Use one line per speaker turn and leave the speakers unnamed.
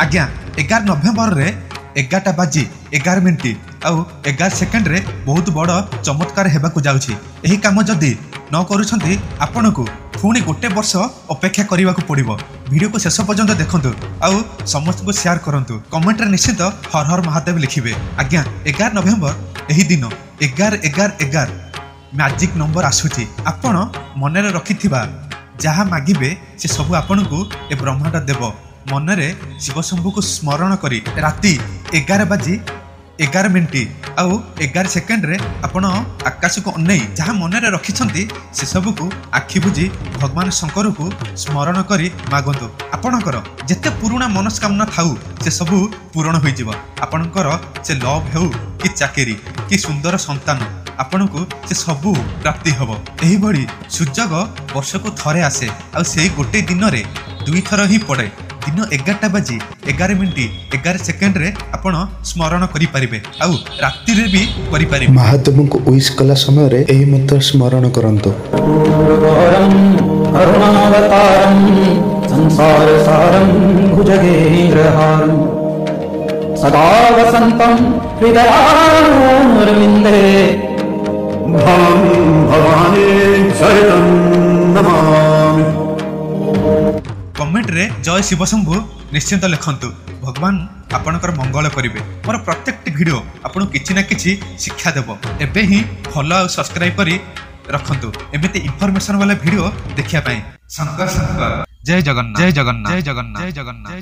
आज्ञा 11 नवेम्बर रे 11टा बाजी 11 मिनिट आउ 11 सेकेंड रे बहुत बड़ चमत्कार हेबाकु जाउछि। एही काम जदि न करूछंती आपनकु पुणी गोटे वर्ष अपेक्षा करने को पड़ो। वीडियो को शेष पर्यंत देखंतु आउ समस्त को शेयर करंतु। कमेंट रे निश्चित हर हर महादेव लिखिबे। आज्ञा 11 नवेम्बर एही दिन 11 मैजिक नंबर आसुची। आपण मनरे रखिथिबा जहाँ मागिबे से सबू आपण को ए ब्रह्मांड देव। मनरे शिव शंभु को स्मरण करी राति 11 बाजी 11 मिनिट आउ 11 सेकेंड रे आपण आकाश को अनै जहाँ मनरे रखिछंती से सबू को आखि बुझी भगवान शंकर को स्मरण करी मागंतु। आपणकर जेते पुराना मनस्कामना थाउ से सबू पूर्ण होई जिवो। आपणकर से लव हेउ कि चाकरी कि सुंदर संतान आपण को से सबू प्राप्ति हबो। एही भली सूर्यग वर्ष को थरे आसे आ से गोटे दिन रे दुई थर ही पड़े। दिन 11टा बाजी 11 मिनिट 11 सेकेंड रे आपण स्मरण करि परिबे आउ रात्रि रे भी करि परिबे।
महादेव को विश कला समय रे एही मंत्र स्मरण करंतो।
करुणावतारं संसार सारं भुजगेन्द्रहारं सदा वसन्तं हृदयारविन्दे भवानी सहितं नमामि।
कमेंट रे जय शिव शंभु निश्चिंत लिखंतु। भगवान आपणकर मंगल करिवे। मोर प्रत्येक वीडियो आपन किछि ना किछि शिक्षा देबो। एबे ही फॉलो और सब्सक्राइब करी रखंतु एमिति इंफॉर्मेशन वाला वीडियो देखिया पई। शंकर शंकर जय जगन्नाथ जय जगन्नाथ जय जगन्नाथ जय जगन्नाथ।